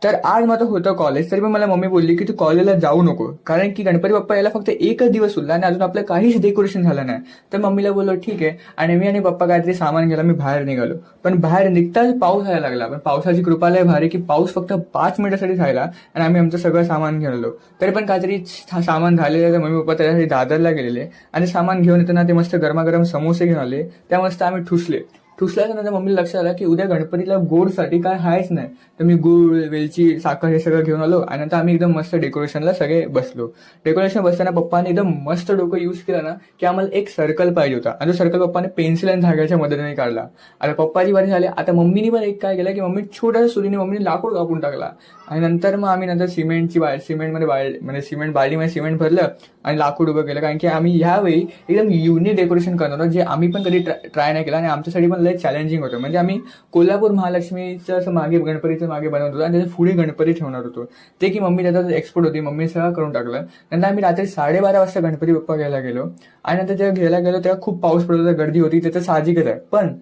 तर आज माझं होतं कॉलेज, तरी पण मला मम्मी बोलली की तू कॉलेजला जाऊ नको, कारण की गणपती बाप्पा यायला फक्त एकच दिवस उरला आणि अजून आपलं काहीच डेकोरेशन झालं नाही. तर मम्मीला बोललो ठीक आहे, आणि मी आणि पप्पा काहीतरी सामान घ्यायला मी बाहेर निघालो. पण बाहेर निघताच पाऊस यायला लागला. पण पावसाची कृपा लय भारी की पाऊस फक्त 5 मिनिटासाठी झाला आणि आम्ही आमचं सगळं सामान घेऊन आलो. तरी पण काहीतरी सामान झालेलं, तर मम्मी पप्पा त्याच्यासाठी दादरला गेलेले आणि सामान घेऊन येताना ते मस्त गरमागरम समोसे घेऊन आले. त्या मस्त आम्ही ठुसल्याच्या नंतर मम्मीला लक्षात आलं की उद्या गणपतीला गोडसाठी काय आहेच नाही. तर मी गूळ, वेलची, साखर हे सगळं घेऊन आलो आणि नंतर आम्ही एकदम मस्त डेकोरेशनला सगळे बसलो. डेकोरेशन बसताना पप्पाने एकदम मस्त डोकं यूज केलं ना की आम्हाला एक सर्कल पाहिजे होता, आणि तो सर्कल पप्पाने पेन्सिल आणि धाग्याच्या मदतीने काढला. आता पप्पाची वारी झाली. आता मम्मीने पण एक काय केलं की मम्मी छोट्या सुरीने मम्मीने लाकूड कापून टाकला. आणि नंतर मग आम्ही नंतर सिमेंट बाल्डीमध्ये सिमेंट भरलं आणि लाकूड उभं केलं, कारण की आम्ही ह्यावेळी एकदम युनिक डेकोरेशन करणार होतो, जे आम्ही पण कधी ट्राय नाही केलं आणि आमच्यासाठी पण लय चॅलेंजिंग होतं. म्हणजे आम्ही कोल्हापूर महालक्ष्मीचं असं मागे गणपतीचं मागे बनवत होतो आणि त्याच्या पुढे गणपती ठेवणार होतो. ते की मम्मी त्याचा एक्सपर्ट होती, मम्मी सगळं करून टाकलं. नंतर आम्ही रात्री 12:30 वाजता गणपती बाप्पा घ्यायला गेलो आणि नंतर जेव्हा घ्यायला गेलो तेव्हा खूप पाऊस पडत होता, गर्दी होती, त्याचं साहजिकच आहे. पण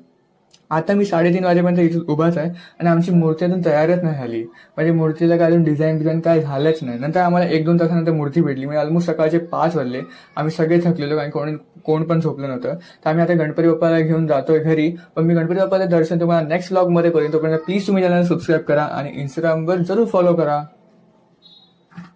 आता मी 3:30 वाजेपर्यंत इथे उभाच आहे आणि आमची मूर्ती अजून तयारच नाही झाली. म्हणजे मूर्तीला काय अजून डिझाईन काय झालंच नाही. नंतर आम्हाला 1-2 तासानंतर मूर्ती भेटली. म्हणजे ऑलमोस्ट सकाळचे 5 वाजले. आम्ही सगळे थकलेलो, कारण कोण पण झोपलं नव्हतं. तर आम्ही आता गणपती बाप्पाला घेऊन जातोय घरी. पण मी गणपती बाप्पाचं दर्शन तुम्हाला नेक्स्ट व्लॉगमध्ये करेन. तोपर्यंत प्लीज तुम्ही चॅनल सबस्क्राईब करा आणि इंस्टाग्रामवर जरूर फॉलो करा.